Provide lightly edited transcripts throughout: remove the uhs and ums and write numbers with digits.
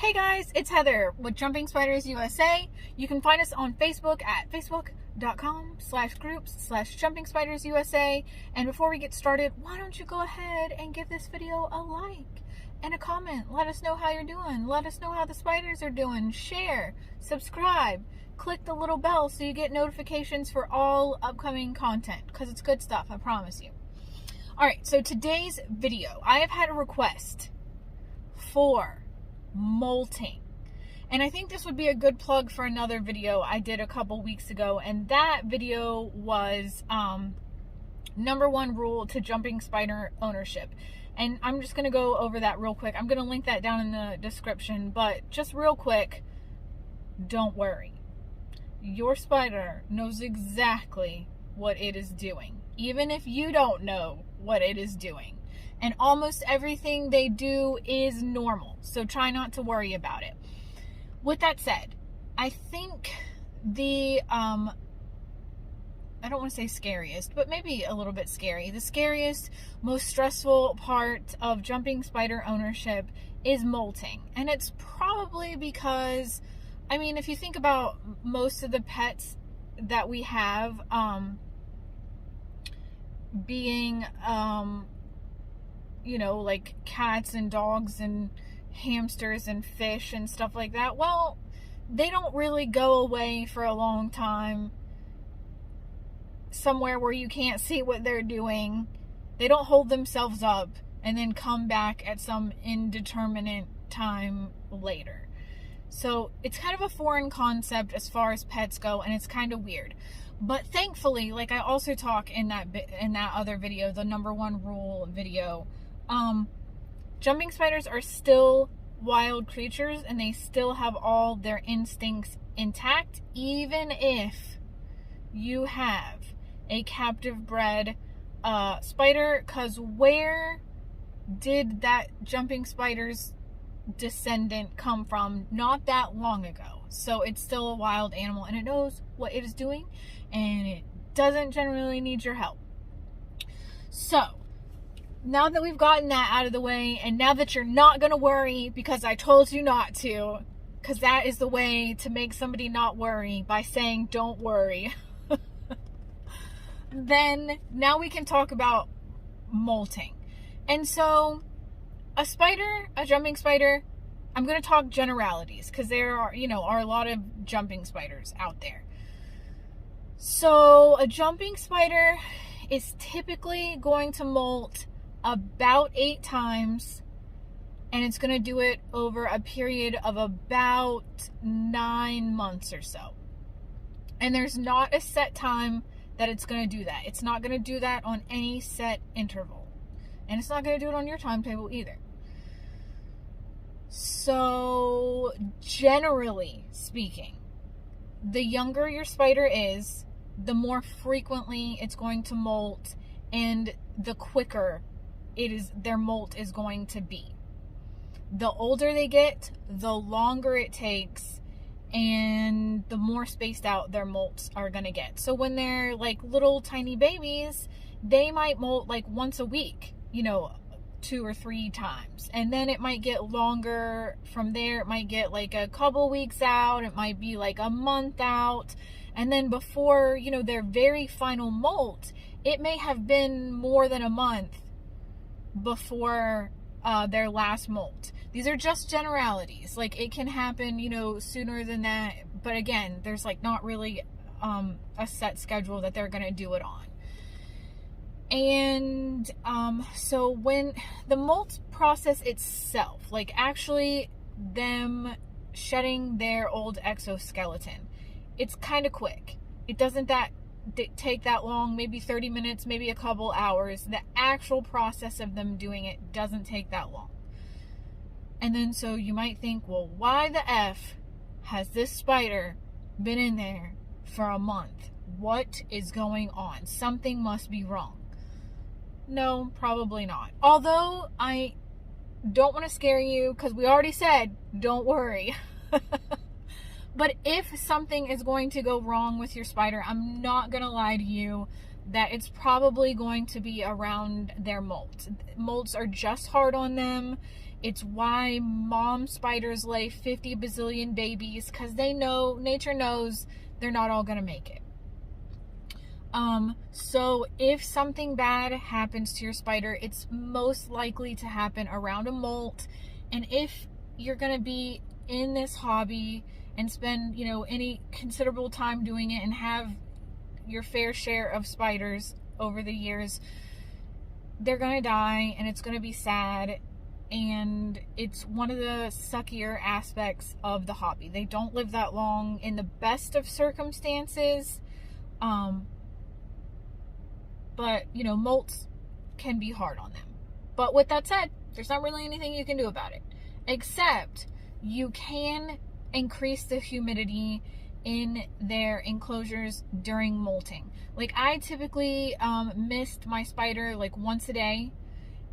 Hey guys, it's Heather with Jumping Spiders USA. You can find us on Facebook at facebook.com/groups/Jumping Spiders USA. And before we get started, why don't you go ahead and give this video a like and a comment. Let us know how you're doing. Let us know how the spiders are doing. Share, subscribe, click the little bell so you get notifications for all upcoming content because it's good stuff, I promise you. Alright, so today's video, I have had a request for molting, and I think this would be a good plug for another video I did a couple weeks ago, and that video was number one rule to jumping spider ownership. And I'm just going to go over that real quick. I'm going to link that down in the description, but just real quick, don't worry. Your spider knows exactly what it is doing, even if you don't know what it is doing. And almost everything they do is normal, so try not to worry about it. With that said, I think the, I don't want to say scariest, but maybe a little bit scary. The scariest, most stressful part of jumping spider ownership is molting. And it's probably because, I mean, if you think about most of the pets that we have, being, you know, like cats and dogs and hamsters and fish and stuff like that, well, they don't really go away for a long time somewhere where you can't see what they're doing. They don't hold themselves up and then come back at some indeterminate time later. So it's kind of a foreign concept as far as pets go, and it's kind of weird. But thankfully, like I also talk in that other video, the number one rule video, jumping spiders are still wild creatures and they still have all their instincts intact, even if you have a captive bred spider, because where did that jumping spider's descendant come from? Not that long ago. So it's still a wild animal and it knows what it is doing and it doesn't generally need your help. So now that we've gotten that out of the way, and now that you're not going to worry because I told you not to, because that is the way to make somebody not worry, by saying don't worry, then now we can talk about molting. And so a spider, a jumping spider, I'm going to talk generalities because there are, are a lot of jumping spiders out there. So a jumping spider is typically going to molt about 8 times, and it's going to do it over a period of about 9 months or so. And there's not a set time that it's going to do that. It's not going to do that on any set interval, and it's not going to do it on your timetable either. So generally speaking, the younger your spider is, the more frequently it's going to molt, and the quicker their molt is going to be. The older they get, the longer it takes, and the more spaced out their molts are going to get. So when they're like little tiny babies, they might molt like once a week, 2 or 3 times. And then it might get longer from there. It might get like a couple weeks out. It might be like a month out. And then before, their very final molt, it may have been more than a month before their last molt. These are just generalities. Like, it can happen, sooner than that. But again, there's like not really a set schedule that they're going to do it on. And so when the molt process itself, like actually them shedding their old exoskeleton, it's kind of quick. It doesn't take that long, maybe 30 minutes, maybe a couple hours. The actual process of them doing it doesn't take that long. And then so you might think, well, why the F has this spider been in there for a month? What is going on? Something must be wrong. No, probably not. Although I don't want to scare you, because we already said don't worry. But if something is going to go wrong with your spider, I'm not going to lie to you that it's probably going to be around their molt. Molts are just hard on them, It's why mom spiders lay 50 bazillion babies, because they know, nature knows they're not all going to make it. So if something bad happens to your spider, it's most likely to happen around a molt. And if you're going to be in this hobby and spend, you know, any considerable time doing it and have your fair share of spiders over the years, they're going to die, and it's going to be sad. And it's one of the suckier aspects of the hobby. They don't live that long in the best of circumstances. But, you know, molts can be hard on them. But with that said, there's not really anything you can do about it. Except you can increase the humidity in their enclosures during molting. Like, I typically mist my spider like once a day,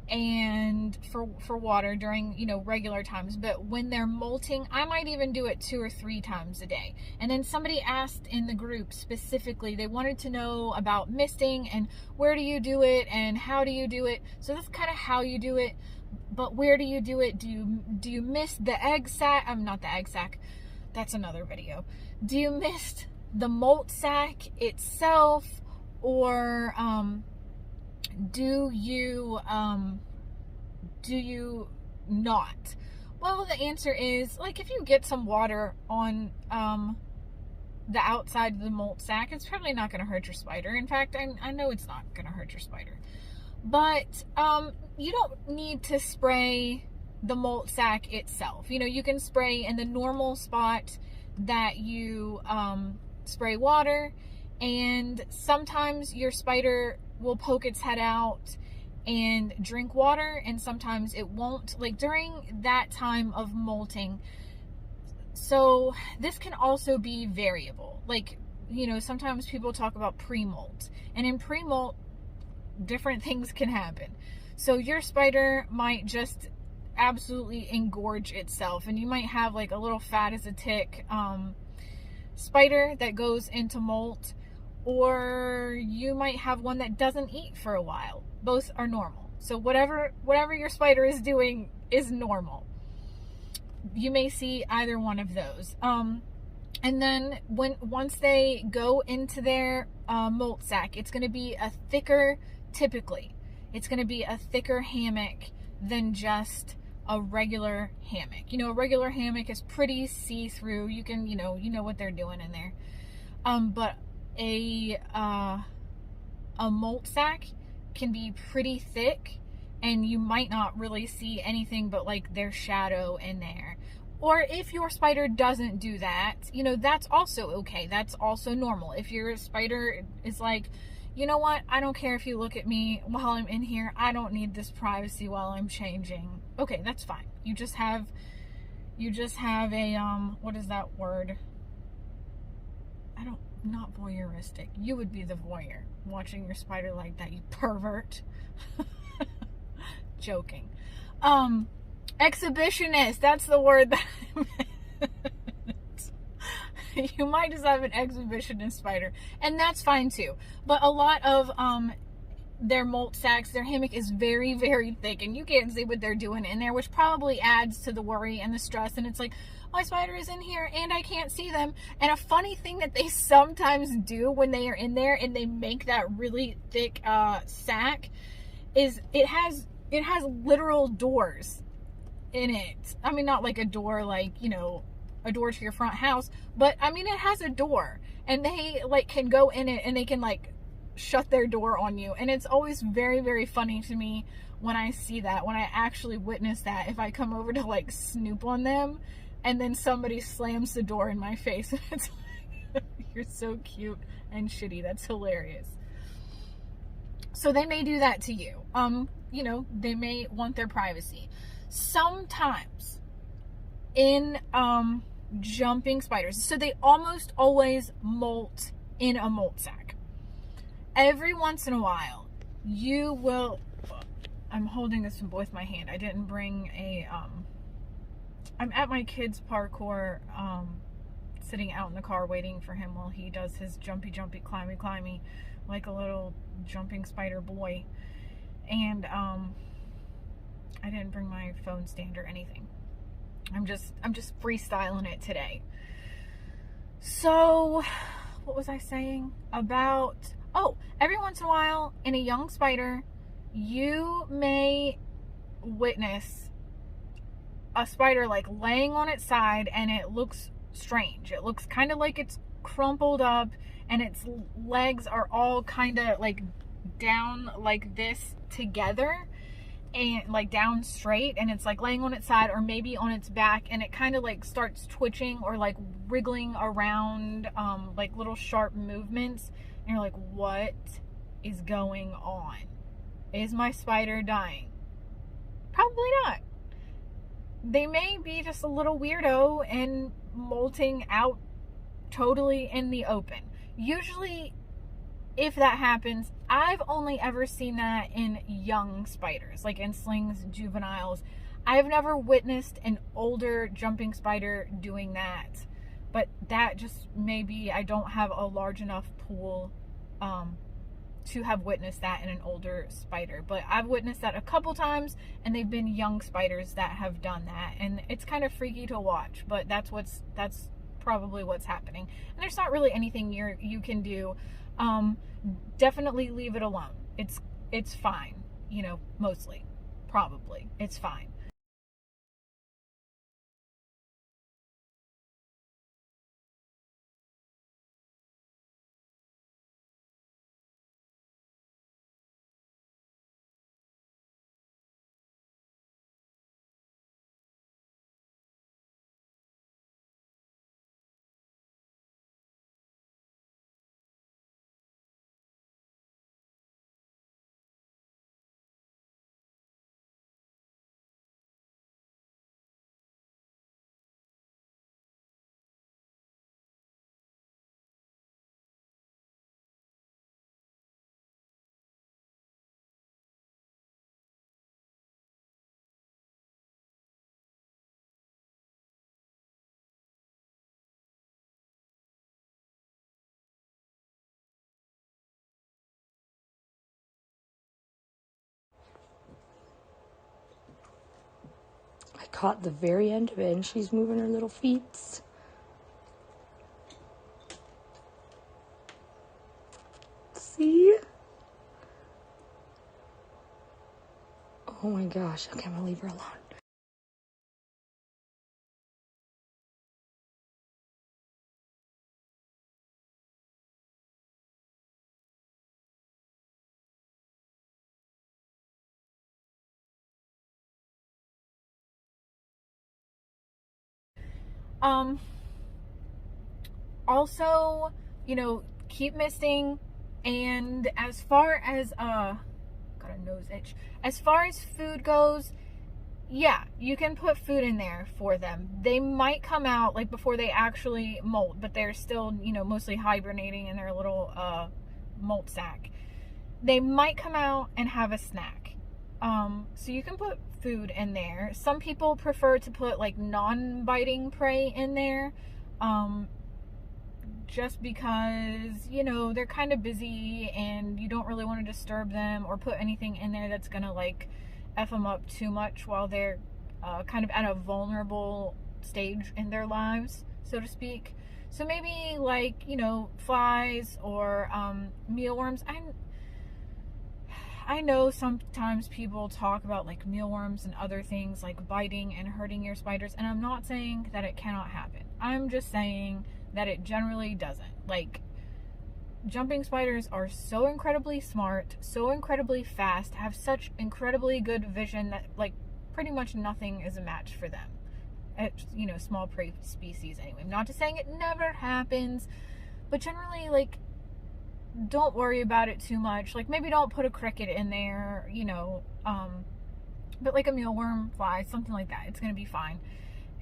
and for water during, you know, regular times. But when they're molting, I might even do it 2 or 3 times a day. And then somebody asked in the group specifically, they wanted to know about misting and where do you do it and how do you do it. So that's kind of how you do it. But where do you do it? Do you mist the egg sac? Not the egg sac. That's another video. Do you mist the molt sac itself, or do you not? Well, the answer is, like, if you get some water on the outside of the molt sac, it's probably not going to hurt your spider. In fact, I know it's not going to hurt your spider. But you don't need to spray the molt sac itself. You know, you can spray in the normal spot that you spray water, and sometimes your spider will poke its head out and drink water, and sometimes it won't, like during that time of molting. So this can also be variable. Like, you know, sometimes people talk about pre-molt, and in pre-molt different things can happen. So your spider might just absolutely engorge itself, and you might have like a little fat as a tick spider that goes into molt, or you might have one that doesn't eat for a while. Both are normal. So whatever your spider is doing is normal. You may see either one of those. And then once they go into their molt sac, it's going to be a thicker, typically, it's going to be a thicker hammock than just a regular hammock. You know, a regular hammock is pretty see-through. You can, you know what they're doing in there. But a molt sac can be pretty thick, and you might not really see anything but like their shadow in there. Or if your spider doesn't do that, you know, that's also okay. That's also normal. If your spider is like, you know what, I don't care if you look at me while I'm in here, I don't need this privacy while I'm changing. Okay, that's fine. You just have a what is that word? Not voyeuristic. You would be the voyeur watching your spider like that, you pervert. Joking. Exhibitionist, that's the word that I meant. You might just have an exhibitionist spider, and that's fine too. But a lot of their molt sacs, their hammock is very, very thick, and you can't see what they're doing in there, which probably adds to the worry and the stress. And it's like, my spider is in here and I can't see them. And a funny thing that they sometimes do when they are in there and they make that really thick sac is it has literal doors in it. I mean, not like a door, like, you know, a door to your front house, but I mean, it has a door, and they like can go in it and they can like shut their door on you. And it's always very, very funny to me when I see that, when I actually witness that, if I come over to like snoop on them and then somebody slams the door in my face. It's like, you're so cute and shitty. That's hilarious. So they may do that to you. You know, they may want their privacy. Sometimes in jumping spiders, so they almost always molt in a molt sac. Every once in a while, you will, I'm holding this with my hand. I didn't bring a, I'm at my kid's parkour, sitting out in the car waiting for him while he does his jumpy, climby, like a little jumping spider boy. And I didn't bring my phone stand or anything. I'm just freestyling it today. So, what was I saying about, oh, every once in a while in a young spider, you may witness a spider like laying on its side, and it looks strange. It looks kind of like it's crumpled up, and its legs are all kind of like down like this together, and like down straight, and it's like laying on its side or maybe on its back, and it kind of like starts twitching or like wriggling around, like little sharp movements, and you're like, what is going on? Is my spider dying? Probably not. They may be just a little weirdo and molting out totally in the open. Usually, if that happens, I've only ever seen that in young spiders, like in slings, juveniles. I've never witnessed an older jumping spider doing that, but that just maybe I don't have a large enough pool to have witnessed that in an older spider. But I've witnessed that a couple times, and they've been young spiders that have done that, and it's kind of freaky to watch, but that's probably what's happening. And there's not really anything you can do. Definitely leave it alone. It's fine, you know, mostly, probably it's fine. I caught the very end of it, and she's moving her little feet. See? Oh my gosh. Okay, I'm gonna leave her alone. Also, you know, keep misting. And as far as got a nose itch, as far as food goes, yeah, you can put food in there for them. They might come out like before they actually molt, but they're still, you know, mostly hibernating in their little molt sack. They might come out and have a snack. So you can put food in there. Some people prefer to put like non-biting prey in there, just because, you know, they're kind of busy and you don't really want to disturb them or put anything in there that's gonna like F them up too much while they're kind of at a vulnerable stage in their lives, so to speak. So maybe like, you know, flies or mealworms. I know sometimes people talk about like mealworms and other things like biting and hurting your spiders, and I'm not saying that it cannot happen. I'm just saying that it generally doesn't. Like, jumping spiders are so incredibly smart, so incredibly fast, have such incredibly good vision that like pretty much nothing is a match for them. It's, you know, small prey species anyway. I'm not just saying it never happens, but generally, like, don't worry about it too much. Like, maybe don't put a cricket in there, you know, but like a mealworm, fly, something like that. It's gonna be fine.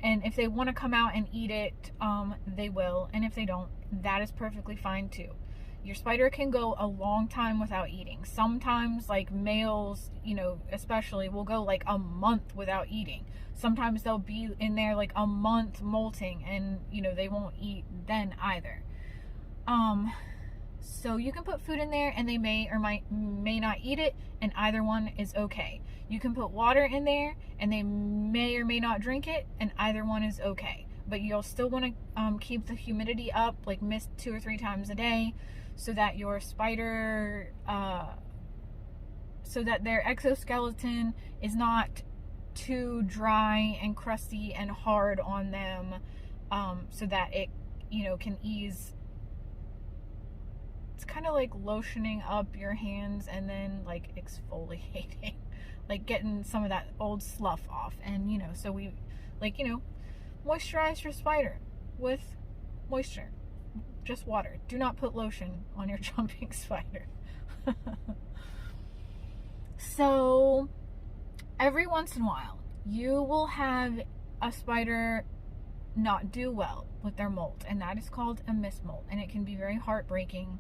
And if they want to come out and eat it, they will. And if they don't, that is perfectly fine too. Your spider can go a long time without eating. Sometimes, like males, you know, especially, will go like a month without eating. Sometimes they'll be in there like a month molting, and, you know, they won't eat then either. So you can put food in there and they may or may not eat it, and either one is okay. You can put water in there and they may or may not drink it, and either one is okay. But you'll still want to keep the humidity up, like mist 2 or 3 times a day, so that your spider, so that their exoskeleton is not too dry and crusty and hard on them, so that it, can ease. It's kind of like lotioning up your hands and then like exfoliating, like getting some of that old slough off. And so we moisturize your spider with moisture, just water. Do not put lotion on your jumping spider. So every once in a while you will have a spider not do well with their molt, and that is called a mismolt, and it can be very heartbreaking.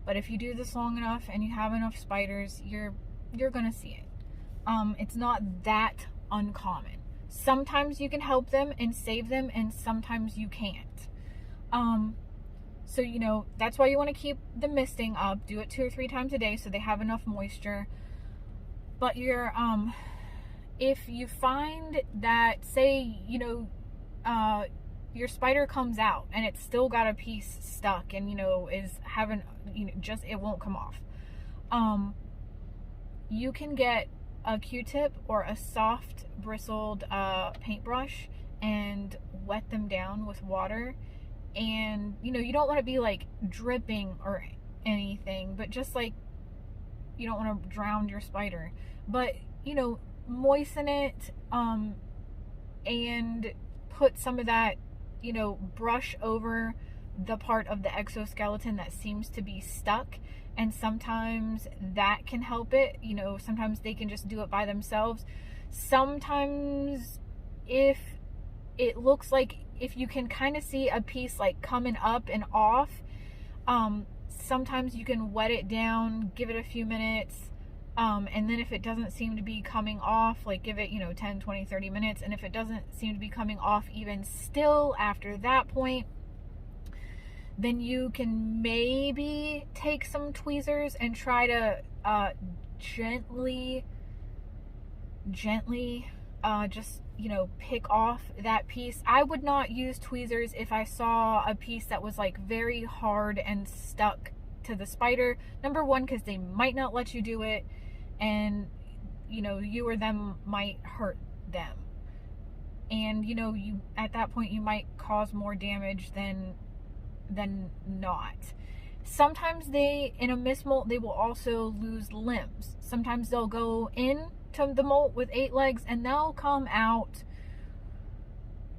But if you do this long enough and you have enough spiders, you're gonna see it. It's not that uncommon. Sometimes you can help them and save them, and sometimes you can't. So that's why you want to keep the misting up. Do it 2 or 3 times a day so they have enough moisture. But if you find that, say, your spider comes out and it's still got a piece stuck and is having, just, it won't come off, you can get a Q-tip or a soft bristled paintbrush and wet them down with water. And you don't want to be like dripping or anything, but just like, you don't want to drown your spider, but moisten it, and put some of that, brush over the part of the exoskeleton that seems to be stuck. And sometimes that can help it. Sometimes they can just do it by themselves. Sometimes if it looks like, if you can kind of see a piece like coming up and off, sometimes you can wet it down, give it a few minutes, and then if it doesn't seem to be coming off, like give it 10, 20, 30 minutes, and if it doesn't seem to be coming off even still after that point, then you can maybe take some tweezers and try to gently just pick off that piece. I would not use tweezers if I saw a piece that was like very hard and stuck to the spider. Number one, because they might not let you do it, and you or them might hurt them, and you at that point you might cause more damage than not. Sometimes in a mismolt, they will also lose limbs. Sometimes they'll go in to the molt with 8 legs and they'll come out.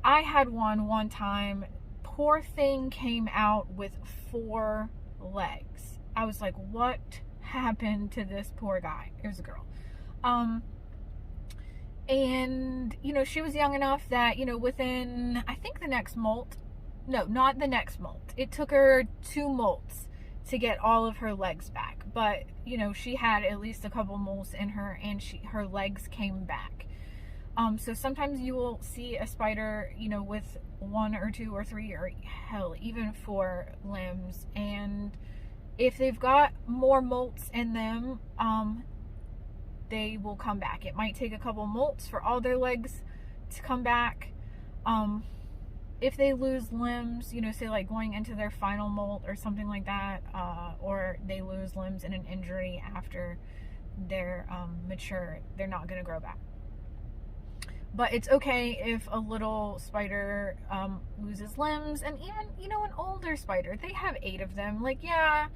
I had one time, poor thing came out with 4 legs. I was like, what happened to this poor guy? It was a girl. And she was young enough that within, I think the next molt, no, not the next molt, it took her 2 molts to get all of her legs back. But she had at least a couple molts in her, and her legs came back. So sometimes you will see a spider with 1 or 2 or 3 or hell even 4 limbs, and if they've got more molts in them, they will come back. It might take a couple molts for all their legs to come back. If they lose limbs, say like going into their final molt or something like that, or they lose limbs in an injury after they're mature, they're not going to grow back. But it's okay if a little spider loses limbs, and even an older spider, they have 8 of them. Like, yeah,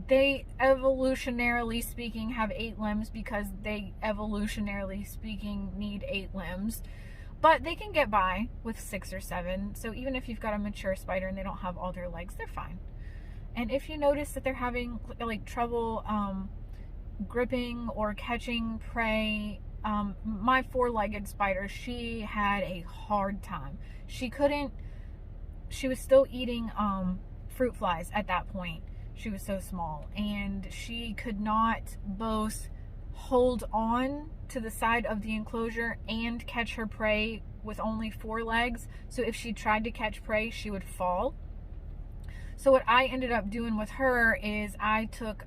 they evolutionarily speaking have 8 limbs because they evolutionarily speaking need 8 limbs. But they can get by with 6 or 7. So even if you've got a mature spider and they don't have all their legs, they're fine. And if you notice that they're having like trouble gripping or catching prey, my 4-legged spider, she had a hard time. She was still eating fruit flies at that point. She was so small, and she could not both hold on to the side of the enclosure and catch her prey with only 4 legs. So if she tried to catch prey, she would fall. So what I ended up doing with her is I took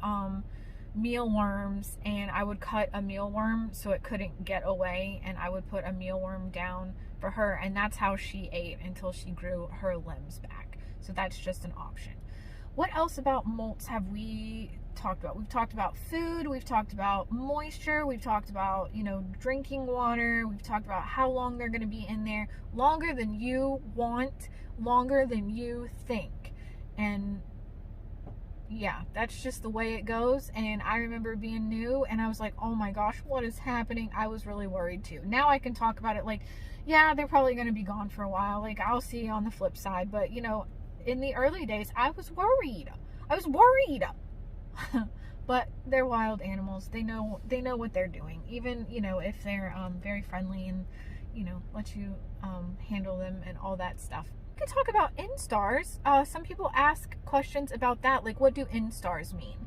mealworms, and I would cut a mealworm so it couldn't get away, and I would put a mealworm down for her, and that's how she ate until she grew her limbs back. So that's just an option. What else about molts have we talked about? We've talked about food, we've talked about moisture, we've talked about, drinking water, we've talked about how long they're going to be in there. Longer than you want, longer than you think. And yeah, that's just the way it goes. And I remember being new and I was like, oh my gosh, what is happening? I was really worried too. Now I can talk about it like, yeah, they're probably going to be gone for a while. Like, I'll see on the flip side. But, in the early days, I was worried. But they're wild animals. They know what they're doing. Even, if they're very friendly and, let you handle them and all that stuff. We can talk about instars. Some people ask questions about that, like, what do instars mean?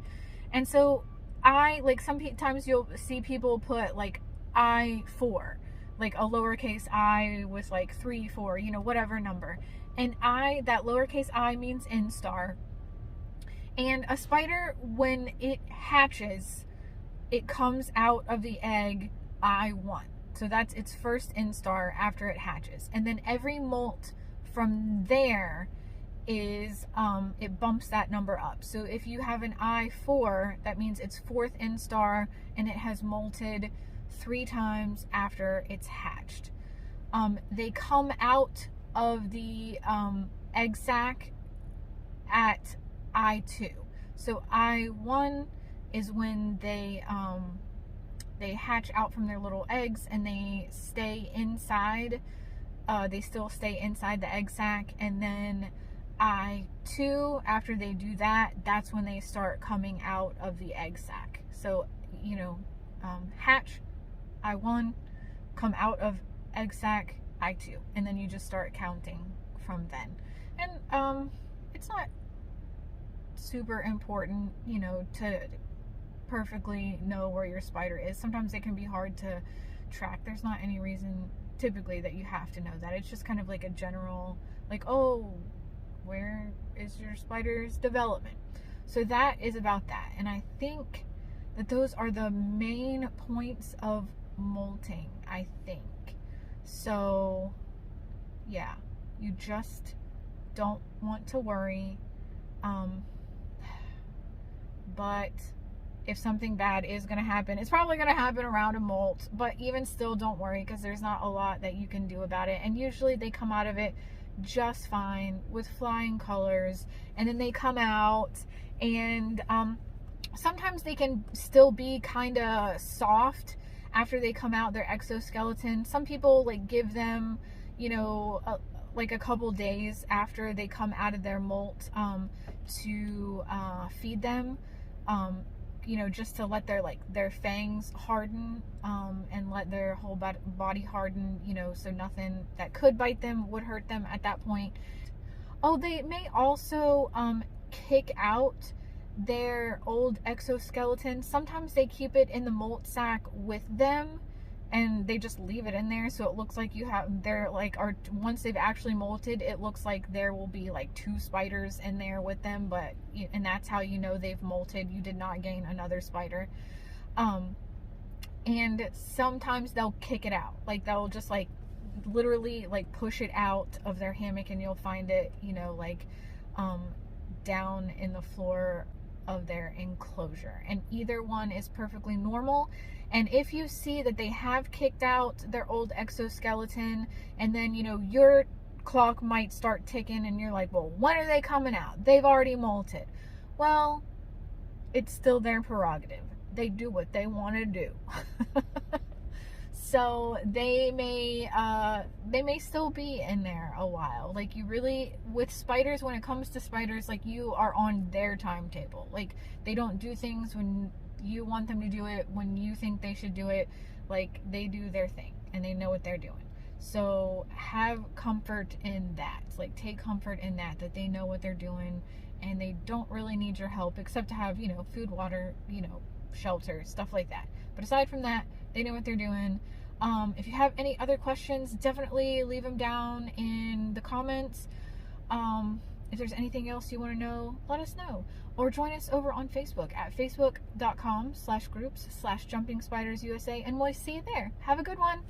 And so sometimes you'll see people put like I4, like a lowercase I with like 3, 4, whatever number. And that lowercase I means instar. And a spider, when it hatches, it comes out of the egg I1. So that's its first instar after it hatches. And then every molt from there is, it bumps that number up. So if you have an I4, that means it's fourth instar and it has molted 3 times after it's hatched. They come out of the egg sac at I2. So I1 is when they hatch out from their little eggs and they stay inside. They still stay inside the egg sac. And then I2, after they do that, that's when they start coming out of the egg sac. So, hatch, I1, come out of egg sac, I2. And then you just start counting from then. And it's not super important, to perfectly know where your spider is. Sometimes it can be hard to track. There's not any reason typically that you have to know that. It's just kind of like a general, like, oh, where is your spider's development? So that is about that. And I think that those are the main points of molting, I think. So yeah, you just don't want to worry. But if something bad is going to happen, it's probably going to happen around a molt. But even still, don't worry, because there's not a lot that you can do about it. And usually they come out of it just fine with flying colors. And then they come out, and sometimes they can still be kind of soft after they come out, their exoskeleton. Some people give them, like a couple days after they come out of their molt to feed them. Just to let their fangs harden, and let their whole body harden, so nothing that could bite them would hurt them at that point. Oh, they may also kick out their old exoskeleton. Sometimes they keep it in the molt sac with them, and they just leave it in there, so it looks like once they've actually molted, it looks like there will be 2 spiders in there with them, and that's how you know they've molted. You did not gain another spider. And sometimes they'll kick it out, they'll just literally push it out of their hammock, and you'll find it down in the floor of their enclosure. And either one is perfectly normal. And if you see that they have kicked out their old exoskeleton, and then your clock might start ticking, and you're like, well, when are they coming out? They've already molted. Well, it's still their prerogative. They do what they want to do. So they may still be in there a while. You really, with spiders, when it comes to spiders, you are on their timetable. They don't do things when you want them to do it, when you think they should do it. They do their thing and they know what they're doing. So have comfort in that. Take comfort in that they know what they're doing, and they don't really need your help except to have, food, water, shelter, stuff like that. But aside from that, they know what they're doing. If you have any other questions, definitely leave them down in the comments. If there's anything else you want to know, let us know. Or join us over on Facebook at facebook.com/groups/jumping spiders USA, and we'll see you there. Have a good one.